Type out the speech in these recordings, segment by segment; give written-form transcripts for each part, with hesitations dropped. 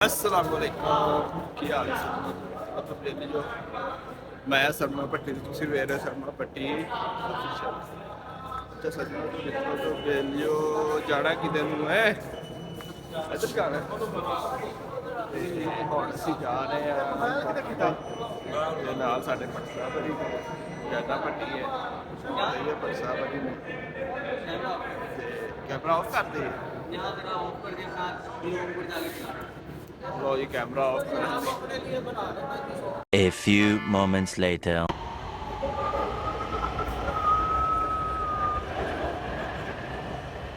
अस्सलामुअलैकुम ਕੀ ਹਾਲ ਹੈ तो बेली जो मैं शर्मा भट्टी तुसी ਵੇਖ ਰਹੇ शर्मा भट्टी अच्छा सजना तो बेलियो जाना किधर ਨੂੰ है ਇੱਧਰ ਜਾਣਾ ਤੇ ਹੁਣ ਅਸੀਂ ਜਾ ਰਹੇ ਆ ਤੇ ਨਾਲ ਸਾਡੇ ਪਟਸਾ ਬੜੀ ਜਿਆਦਾ ਭੱਟੀ ਹੈ ਇਹ ਪਟਸਾ ਬੜੀ ਨੇ ਤੇ ਕੈਮਰਾ ਆਫ ਕਰ ਦੇ यहाँ जरा ऑफ कर के साथ ऊपर जाके लो ये कैमरा ऑफ कर A few moments later.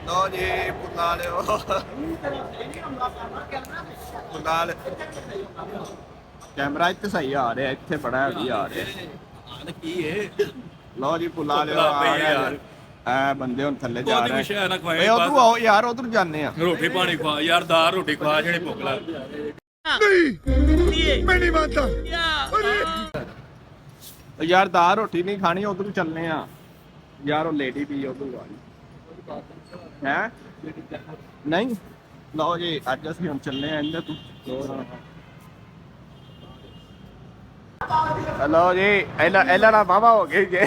लो जी पुला लियो पुला ले कैमरा इतने सही आ रहा है इतने बड़ा भी आ रहा है लो जी पुला लियो आ गया ਐ ਬੰਦੇ ਹੁਣ ਥੱਲੇ ਜਾ ਰਹੇ ਓਏ ਉਧਰ ਆਓ ਯਾਰ ਉਧਰ ਜਾਂਦੇ ਆ ਰੋਟੀ ਪਾਣੀ ਖਵਾ ਯਾਰ ਦਾਲ ਰੋਟੀ ਖਵਾ ਜਿਹੜੇ ਭੁੱਖ ਲੱਗ ਨਹੀਂ ਮੈਂ ਨਹੀਂ ਮੰਨਦਾ ਯਾਰ ਦਾਲ ਰੋਟੀ ਨਹੀਂ ਖਾਣੀ ਉਧਰ ਚੱਲਨੇ ਆ ਯਾਰ ਉਹ ਲੇਡੀ ਵੀ ਉਧਰ ਵਾਲੀ ਹੈ ਨਹੀਂ ਲਓ ਜੀ ਅੱਜ ਅਸੀਂ ਹੁਣ ਚੱਲਨੇ ਆ ਇੰਦਰ ਤੂੰ हेलो जी एला ना बाबा हो गई जे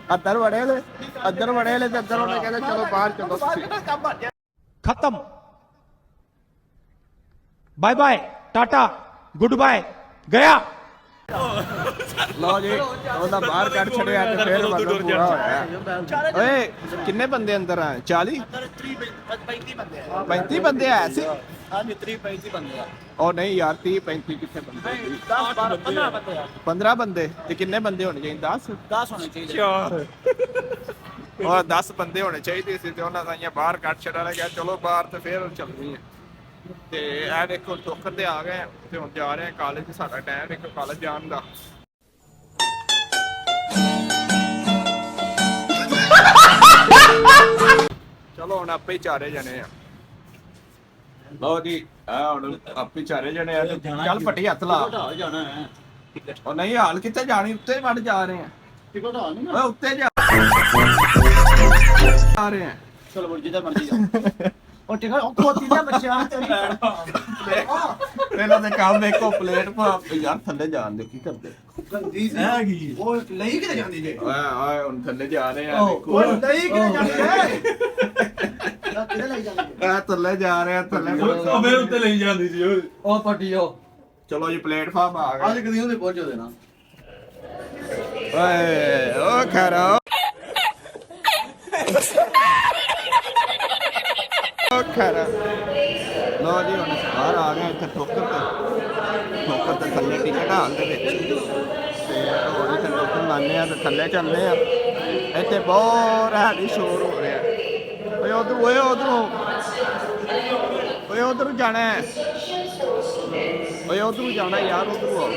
अंदर बड़े ले अंदर उन्हें कहते चलो बाहर चलो खत्म बाय बाय टाटा गुड बाय गया लो जी ਉਹਦਾ ਬਾਹਰ ਕੱਢ ਛੜਿਆ ਤੇ ਫੇਰ ਮਤਲਬ ਪੂਰਾ ਹੋਇਆ ਓਏ ਕਿੰਨੇ ਬੰਦੇ ਅੰਦਰ ਆਏ 40 35 ਬੰਦੇ ਆਏ ਸੀ हाँ 35 बंदे ਉਹ ਨਹੀਂ ਯਾਰ 30 35 ਕਿੱਥੇ ਬੰਦੇ 15 बंदे 15 ਬੰਦੇ ਤੇ ਕਿੰਨੇ ਬੰਦੇ ਹੋਣੇ ਚਾਹੀਦੇ 10 होने चाहिए ਉਹ 10 ਬੰਦੇ ਹੋਣੇ ਚਾਹੀਦੇ ਸੀ ਤੇ ਉਹਨਾਂ ਦਾ ਇਹ ਬਾਹਰ ਕੱਢ ਛੜਾ ਲੱਗਿਆ ਚਲੋ ਬਾਹਰ ਤੇ ਫੇਰ ਚੱਲਣੀ ਹੈ ਤੇ ਇਹ ਦੇਖੋ ਟੋਕਰ ਤੇ ਆ ਗਏ ਤੇ ਹੁਣ ਜਾ ਰਹੇ ਆ ਕਾਲਜ ਸਾਡਾ ਟਾਈਮ ਇੱਕ ਕਾਲਜ ਜਾਣ ਦਾ ਚਲੋ ਹੁਣ ਆਪੇ ਹੀ ਚਾਰੇ ਜਣੇ ਆ ਲਓ ਜੀ ਆ ਹੁਣ ਆਪੇ ਚਾਰੇ ਜਣੇ ਆ ਚੱਲ ਫੱਟੀ ਹੱਥ ਲਾ जाना है ਉਹ ਨਹੀਂ ਹਾਲ ਕਿੱਥੇ ਜਾਣੀ ਉੱਤੇ ਵੜ ਜਾ ਰਹੇ ਆ टिकट हाँ नहीं ਓਏ ਉੱਤੇ ਜਾ ਰਹੇ ਆ चलो बोल जिधर मर्जी जाओ और टिकट खोती ना बच्चे ਇਹਨਾਂ ਦੇ ਕੰਮ ਦੇਖੋ ਪਲੇਟ ਪਾ ਯਾਰ ਥੱਲੇ ਜਾਣ ਦੇ ਕੀ ਕਰਦੇ गंदी सी वो नहीं किधर जाती जे ਓਏ ਓਏ ਹੁਣ ਥੱਲੇ ਜਾ ਰਹੇ ਆ ਦੇਖੋ वो नहीं किधर जाती है किधर ले जाती ਆ ਥੱਲੇ ਜਾ ਰਹੇ ਆ ਥੱਲੇ ਅਬੇ ਉੱਤੇ ਲਈ ਜਾਂਦੀ ਸੀ ਓਏ ओ पटियो ਚਲੋ ਜੀ ਪਲੇਟਫਾਰਮ ਆ आज ਗਏ कदी उन्हें पहुंचो देना ਓਏ ਓ ਖਰਾ ਓ ਖਰਾ ਲੋ ਜੀ ਹੁਣ ਬਾਹਰ ਆ ਗਏ ਇੱਥੇ ਠੋਕਰ ਤੇ ਥੱਲੇ ਟਿਕਟ ਹਾਲ ਦੇ ਵਿੱਚ ਤੇ ਹੋਰ ਇੱਥੇ ਟੋਕਰ ਲਾਣੇ ਆ ਤੇ ਥੱਲੇ ਚੱਲਦੇ ਆ ਇੱਥੇ ਬਹੁਤ ਹੈਵੀ ਸ਼ੋਰ ਹੋ ਰਿਹਾ ਓਏ ਉਧਰ ਜਾਣਾ ਹੈ ਓਏ ਉਧਰ ਜਾਣਾ ਯਾਰ ਉਧਰ ਆ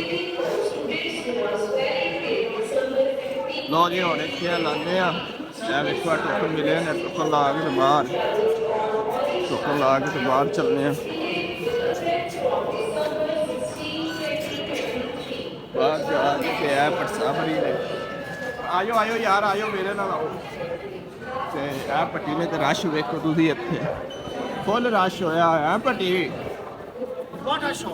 ਲੋ ਜੀ ਹੁਣ ਇੱਥੇ ਲਾਣੇ ਆ ਇਹ ਵੇਖੋ ਟੋਕਰ ਮਿਲੇ ਨੇ ਟੋਕਰ ਲਾ ਕੇ ਬਾਹਰ ਟੋਕਰ ਲਾ ਕੇ ਬਾਹਰ ਚੱਲਨੇ ਆ ਬਾਹਰ ਜਾ ਕੇ ਆ ਪਟਸਾ ਭਰੀ ਨੇ ਆਇਓ ਯਾਰ ਆਇਓ ਮੇਰੇ ਨਾਲ ਆਓ ਤੇ ਆ ਪੱਟੀ ਨੇ ਤੇ ਰਸ਼ ਵੇਖੋ ਤੁਸੀਂ ਇੱਥੇ ਫੁੱਲ ਰਸ਼ ਹੋਇਆ ਹੋਇਆ ਪੱਟੀ व्हाट अ शो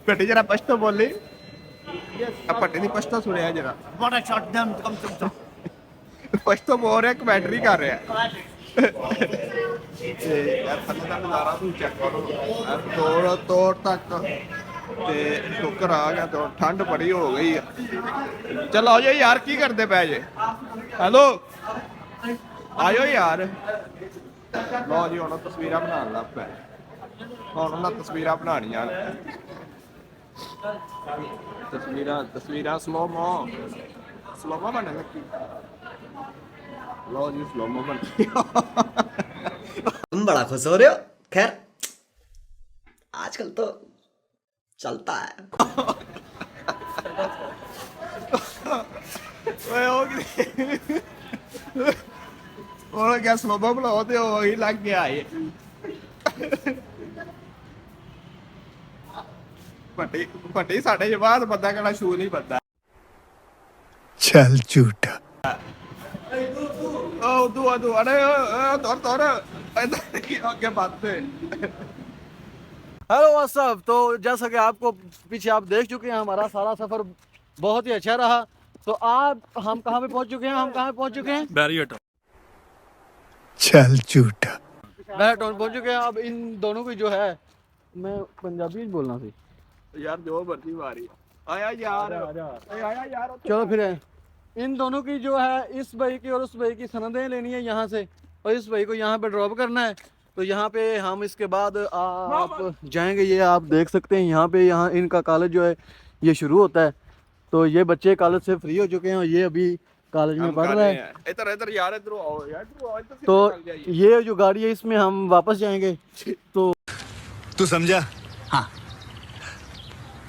ਪੱਟੀ ਜਰਾ ਪਸ਼ਤੋ ਬੋਲੀ ਆ ਪੱਟੀ ਦੀ ਪਸ਼ਤੋ ਸੁਣਿਆ ਜਰਾ व्हाट अ शॉट दम कम तुम ਪਸ਼ਤੋ ਬੋਲ ਰਿਹਾ ਕਮੈਂਟਰੀ ਕਰ ਰਿਹਾ ਤੇ ਯਾਰ ਥੱਲੇ ਦਾ ਨਜ਼ਾਰਾ ਤੂੰ ਚੈੱਕ ਕਰੋ ਤੋੜ ਤੱਕ ਤੇ ਟੋਕਰ ਆ ਗਿਆ ਤਾਂ ਠੰਡ ਬੜੀ ਹੋ ਗਈ ਆ ਚਲ ਆਓ ਜੀ ਯਾਰ ਕੀ ਕਰਦੇ ਪਏ ਜੇ ਹੈਲੋ ਆਇਓ ਯਾਰ ਲਓ ਜੀ ਹੁਣ ਤਸਵੀਰਾਂ ਬਣਾਉਣ ਲੱਗ ਪਏ ਹੁਣ ਉਹਨਾਂ ਤਸਵੀਰਾਂ ਬਣਾਉਣੀਆਂ ਤਸਵੀਰਾਂ ਸਲੋਮੋ ਬਣਨ ਲੱਗੀ ਲਓ ਜੀ ਸਲੋਮੋ ਬਣ तुम बड़ा खुश हो रहे हो खैर आजकल तो चलता है ਓਏ ਹੋ ਗਈ ਉਹ ਗਿਆ ਸਲੋਮੋ ਬਣਾਓ ਤੇ ਉਹ ਹੀ ਲੱਗ ਗਿਆ ਏ ਭੱਟੀ ਸਾਡੇ ਜਵਾਬ ਬੰਦਾ ਕਿਹੜਾ ਸ਼ੂ ਨਹੀਂ ਬੰਦਾ चल झूठा। अरे तोड़ आगे बात हेलो व्हाट्सअप। तो जैसा कि आपको पीछे आप देख चुके हैं, हमारा सारा सफर बहुत ही अच्छा रहा। तो आप हम कहाँ पे पहुँच चुके हैं? बैरियट चल झूठा। बैरटाउन पहुँच चुके हैं। अब इन दोनों की जो है, मैं पंजाबी बोलना थी यार, जो मर्जी मारी आया यार, आया यार। चलो फिर इन दोनों की जो है, इस भाई की और उस भाई की सनदें लेनी है यहाँ से, और इस भाई को यहाँ पे ड्रॉप करना है। तो यहाँ पे हम इसके बाद आप जाएंगे। ये आप देख सकते हैं यहाँ पे, यहाँ इनका कॉलेज जो है ये शुरू होता है। तो ये बच्चे कॉलेज से फ्री हो चुके हैं और ये अभी कॉलेज में पढ़ रहे हैं। इधर इधर यार, इधर आओ यार, इधर आओ, इधर से तो निकल जाइए। ये जो गाड़ी है इसमें हम वापस जाएंगे। तो तू समझा? हाँ।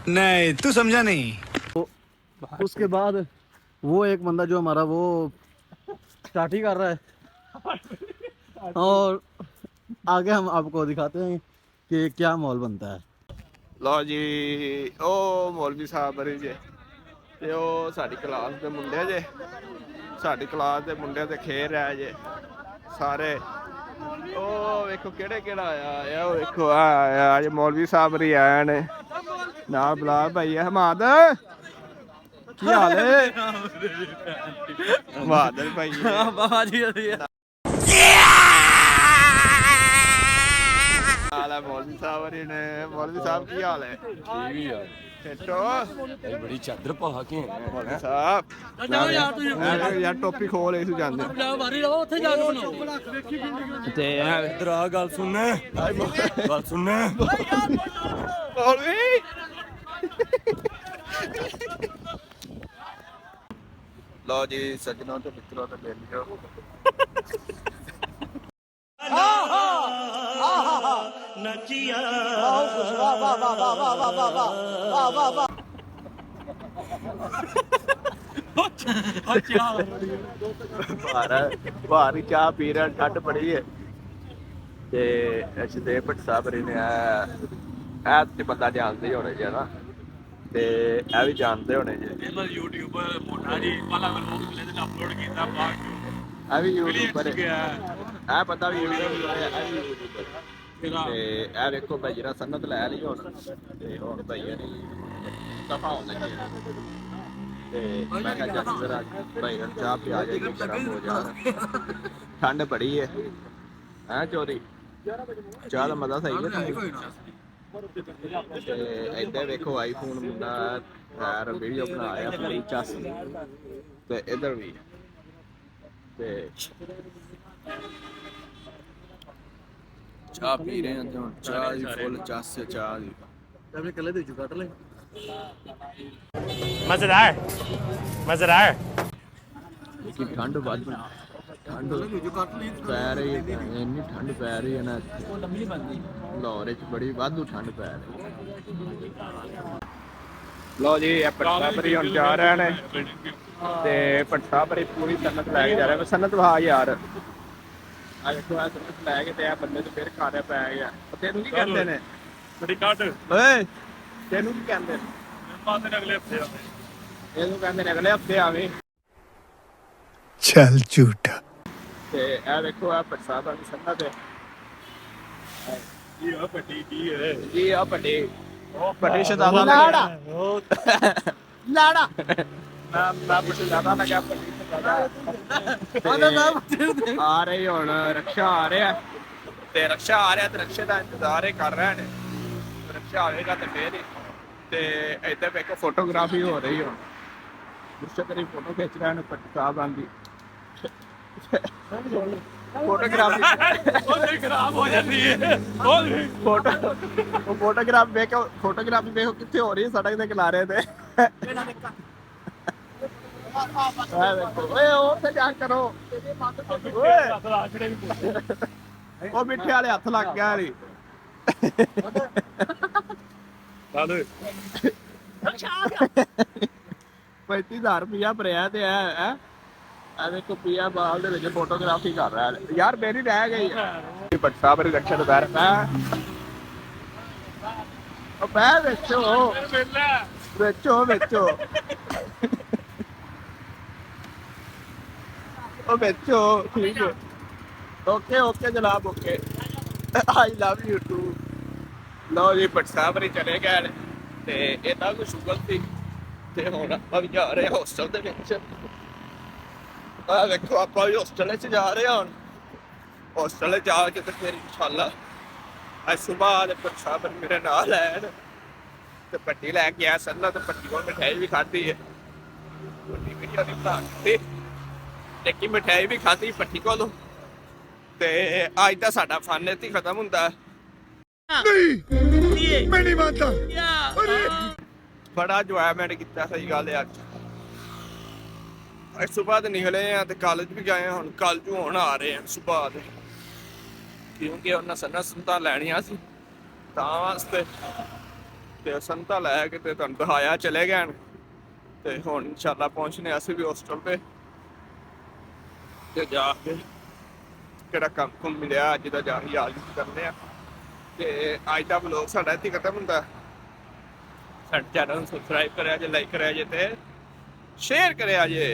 नहीं, तू समझा नहीं। उसके बाद वो एक बंदा जो हमारा वो स्टार्ट ही कर रहा है, और आगे हम आपको दिखाते हैं कि क्या माहौल बनता है। लो जी, ओ मौलवी साहब बरे जे ਤੇ ਉਹ ਸਾਡੀ ਕਲਾਸ ਦੇ ਮੁੰਡੇ ਜੇ, ਸਾਡੀ ਕਲਾਸ ਦੇ ਮੁੰਡੇ ਤੇ ਖੇਡ ਰਿਹਾ ਜੇ ਸਾਰੇ। ਉਹ ਵੇਖੋ ਕਿਹੜੇ ਕਿਹੜਾ ਆਇਆ, ਉਹ ਵੇਖੋ ਆ ਅੱਜ ਮੌਲਵੀ ਸਾਹਿਬ ਰੀ ਆਏ ਨੇ ਨਾਲ। ਬੁਲਾ ਭਾਈ ਹਮਾਦ, ਕੀ ਹਾਲ ਹੈ? ਬਹਾਦਰ ਭਾਈ ਬਾਬਾ ਜੀ ਹਾਲ ਹੈ ਮੌਲਵੀ ਸਾਹਿਬ ਰੀ ਨੇ। ਮੌਲਵੀ ਸਾਹਿਬ ਕੀ ਹਾਲ ਹੈ? ਠੀਕ ਆ ਫੇਟੋ ਬੜੀ ਚਾਦਰ ਪਾ ਕੇ ਮੌਲਵੀ ਸਾਹਿਬ ਯਾਰ ਟੋਪੀ ਖੋਲ ਇਸ ਜਾਂਦੇ ਵਾਰੀ ਰਹੋ ਉੱਥੇ ਜਾ ਕੇ ਬਣਾਓ ਤੇ ਇਧਰ ਆ ਗੱਲ ਸੁਣ ਮੌਲਵੀ ਲਓ ਜੀ ਸੱਜਣੋਂ ਤੇ ਮਿੱਤਰੋਂ ਤੇ ਲੈ ਲਿਓ। ਭਾਰੀ ਚਾਹ ਪੀ ਰਹੇ, ਠੰਡ ਬੜੀ ਹੈ। ਤੇ ਅਸ਼ਦੇ ਭੱਟ ਸਾਹਿਬ ਨੇ ਇਹ ਤੇ ਬੰਦਾ ਜਾਣਦੇ ਹੀ ਹੋਣੇ ਜੀ ਨਾ, ਤੇ ਇਹ ਵੀ ਜਾਣਦੇ ਹੋਣੇ ਜੀ। ਇਹ ਬਸ ਯੂਟਿਊਬਰ ਮੋਟਾ ਜੀ ਪਹਿਲਾਂ ਵਲੋਗ ਮਿਲੇ ਤੇ ਅਪਲੋਡ ਕੀਤਾ ਬਾਅਦ ਇਹ ਵੀ ਯੂਟਿਊਬਰ ਹੈ, ਇਹ ਪਤਾ ਵੀ ਯੂਟਿਊਬਰ ਹੈ, ਇਹ ਵੀ ਯੂਟਿਊਬਰ ਹੈ। ਤੇ ਇਹ ਵੇਖੋ ਭਾਈ ਜਿਹੜਾ ਸੰਨਤ ਲੈ ਲਈ ਹੁਣ, ਤੇ ਹੁਣ ਭਾਈ ਨੇ ਦਫਾ ਹੋਣ ਲੱਗੇ ਆ। ਤੇ ਮੈਂ ਕਿਹਾ ਚੱਲ ਜਰਾ ਭਾਈ ਨੂੰ ਚਾਹ ਪਿਆ ਜਾਏਗੀ, ਗਰਮ ਹੋ ਜਾਣਾ। ਠੰਡ ਬੜੀ ਹੈ ਹੈਂ ਚੋਰੀ, ਚਾਹ ਦਾ ਮਜ਼ਾ ਸਹੀ ਹੈ। ਤੇ ਇੱਧਰ ਵੇਖੋ ਆਈਫੋਨ ਮੁੰਡਾ ਯਾਰ ਵੀਡੀਓ ਬਣਾ ਰਿਹਾ ਪੂਰੀ ਚੱਸ, ਤੇ ਇੱਧਰ ਵੀ ਤੇ ਚਾਹ ਪੀ ਰਹੇ ਹਾਂ। ਤੇ ਹੁਣ ਚਾਹ ਦੀ ਫੁੱਲ ਚੱਸ ਹੈ ਚਾਹ ਦੀ। अपने कले दे चुका ले ਮਜ਼ੇਦਾਰ ਕਿ ਠੰਡ ਵੱਧ ਠੰਡ ਪੈ ਰਹੀ ਹੈ, ਇੰਨੀ ਠੰਡ ਪੈ ਰਹੀ ਹੈ ਨਾ ਲਾਹੌਰ ਵਿੱਚ, ਬੜੀ ਵਾਧੂ ਠੰਡ ਪੈ ਰਹੀ। ਲਓ ਜੀ ਇਹ ਪਟਸਾਪਰੀ ਹੁਣ ਜਾ ਰਹੇ ਨੇ, ਤੇ ਪਟਸਾਪਰੀ ਪੂਰੀ ਸੰਨਤ ਲੈ ਕੇ ਜਾ ਰਿਹਾ। ਸੰਨਤ ਵਹਾ ਯਾਰ, ਆ ਦੇਖੋ ਆ ਸੰਨਤ ਲੈ ਕੇ ਤੇ ਆ ਬੰਦੇ ਤੇ ਫਿਰ ਖਾਰੇ ਪੈ ਗਿਆ। ਤੈਨੂੰ ਕੀ ਕਹਿੰਦੇ ਨੇ? ਬੜੀ ਕੱਟ ਓਏ ਤੈਨੂੰ ਕੀ ਕਹਿੰਦੇ ਨੇ? ਪਾਸੇ ਅਗਲੇ ਹਫਤੇ ਇਹਨੂੰ ਕਹਿੰਦੇ ਨੇ ਅਗਲੇ ਹਫਤੇ ਆਵੇਂ। चल झूठा। ਤੇ ਇਹ ਵੇਖੋ ਆ ਪਟਸਾਪਰੀ ਦੀ ਸੰਨਤ ਹੈ ਇਹ ਪੱਟੀ ਕੀ ਹੈ ਜੀ। ਆ ਵੱਡੇ ਵੱਡੇ ਸ਼ਦਾਦਾ ਲਾੜਾ ਲਾੜਾ ਮੈਂ ਪੁੱਛ ਜ਼ਿਆਦਾ ਲੱਗਿਆ ਵੱਡੀ ਸ਼ਦਾਦਾ ਆ ਰਹੀ ਹੁਣ ਰਕਸ਼ਾ ਆ ਰਿਹਾ, ਤੇ ਰਕਸ਼ਾ ਆ ਰਿਹਾ ਤੇ ਰਕਸ਼ੇ ਦਾ ਇੰਤਜ਼ਾਰ ਹੀ ਕਰ ਰਹੇ ਨੇ। ਰਕਸ਼ਾ ਆਵੇਗਾ ਤੇ ਫੇਰ ਹੀ। ਤੇ ਇੱਧਰ ਵੇਖੋ ਫੋਟੋਗ੍ਰਾਫੀ ਹੋ ਰਹੀ ਹੁਣ, ਮੁਰਸ਼ਦ ਦੀ ਫੋਟੋ ਖਿੱਚ ਰਹੇ ਨੇ ਸਾਹਿਬਾਂ ਦੀ। ਫੋਟੋਗ੍ਰਾਫੀ ਉਹਦੇ ਖਰਾਬ ਹੋ ਜਾਂਦੀ ਹੈ ਫੋਟੋਗ੍ਰਾਫੀ ਵੇਖੋ, ਫੋਟੋਗ੍ਰਾਫੀ ਵੇਖੋ ਕਿੱਥੇ ਹੋ ਰਹੀ ਹੈ, ਸੜਕ ਦੇ ਕਿਨਾਰੇ ਤੇ। ਓਏ ਉੱਥੇ ਜਾ ਕਰੋ, ਉਹ ਮਿੱਠੇ ਵਾਲੇ ਹੱਥ ਲੱਗ ਗਿਆ ਰੀ। 35,000 ਰੁਪਇਆ ਭਰਿਆ ਤੇ ਹੈ ਵੇਖੋ ਪੀਆ ਬਾਲ ਦੇ ਵਿੱਚ ਫੋਟੋਗ੍ਰਾਫੀ ਕਰ ਰਿਹਾ ਯਾਰ। ਮੇਰੀ ਰਹਿ ਗਈ ਭੱਟ ਸਾਹਿਬ ਦੀ ਰਕਸ਼ਾ ਦੁਪਹਿਰ ਉਹ ਬਹਿ ਵਿੱਚੋ ਵਿੱਚੋ ਉਹ ਬੱਚੋ ਠੀਕ ਹੈ ਓਕੇ ਓਕੇ ਜਨਾਬ okay I love you too ਲਓ ਜੀ ਪਟਸਾਬਰੀ ਚਲੇ ਗਏ ਨੇ ਤੇ ਇਹਦਾ ਕੋਈ ਸ਼ੁਗਰ ਸੀ ਤੇ ਹੁਣ ਆਪਾਂ ਵੀ ਜਾ ਰਹੇ ਹਾਂ ਹੋਸਟਲ ਦੇ ਵਿੱਚ ਆ ਵੇਖੋ ਆਪਾਂ ਵੀ ਹੋਸਟਲ 'ਚ ਜਾ ਰਹੇ ਹਾਂ ਹੁਣ ਹੋਸਟਲ ਜਾ ਕੇ ਤੇ ਫਿਰ ਇਨਸ਼ਾਅੱਲਾ ਅੱਜ ਸੁਬਾਹ ਦੇ ਪਟਸਾਬਰ ਮੇਰੇ ਨਾਲ ਆਣ ਤੇ ਪੱਟੀ ਲੈ ਕੇ ਆਇਆ ਸੰਨਾ ਤੇ ਪੱਟੀ ਕੋਲ ਮਠਿਆਈ ਵੀ ਖਾਧੀ ਹੈ ਪੱਟੀ ਵੀਡੀਓ ਦੀ ਬਣਾ ਤੇ ਇੱਕ ਮਠਿਆਈ ਵੀ ਖਾਧੀ ਪੱਟੀ ਕੋਲੋਂ ਤੇ ਅੱਜ ਦਾ ਸਾਡਾ ਫਨ ਇੱਥੇ ਹੀ ਖਤਮ ਹੁੰਦਾ मैं नहीं मानता ਬੜਾ ਇੰਜੋਇਮੈਂਟ ਕੀਤਾ ਸਹੀ ਗੱਲ ਹੈ ਅੱਜ ਸੁਬਾਹ ਤੇ ਨਿਕਲੇ ਆ ਤੇ ਕਾਲਜ ਵੀ ਗਏ ਆ ਹੁਣ ਕਾਲਜ ਹੁਣ ਆ ਰਹੇ ਆ ਸੁਬਾਹ ਦੇ ਕਿਉਂਕਿ ਉਹਨਾਂ ਸੰਤਾ ਲੈਣੀਆਂ ਸੀ ਤਾਂ ਵਾਸਤੇ ਤੇ ਸੰਤਾ ਲੈ ਕੇ ਤੇ ਤੁਹਾਨੂੰ ਦਿਖਾਇਆ ਚਲੇ ਗਏ ਤੇ ਹੁਣ ਇਨਸ਼ਾਅੱਲਾ ਪਹੁੰਚਨੇ ਅਸੀਂ ਵੀ ਹੋਸਟਲ ਤੇ ਜਾ ਕੇ ਕਿਹੜਾ ਕੰਮ ਮਿਲਿਆ ਅੱਜ ਦਾ ਜਾ ਕੇ ਯਾਦ ਕਰਦੇ ਆ ਤੇ ਅੱਜ ਦਾ ਵਲੋਗ ਸਾਡਾ ਇੱਥੇ ਖਤਮ ਹੁੰਦਾ ਸਾਡੇ ਚੈਨਲ ਨੂੰ ਸਬਸਕ੍ਰਾਈਬ ਕਰਿਆ ਜੇ ਲਾਈਕ ਕਰਿਆ ਜੇ ਤੇ ਸ਼ੇਅਰ ਕਰਿਆ ਜੇ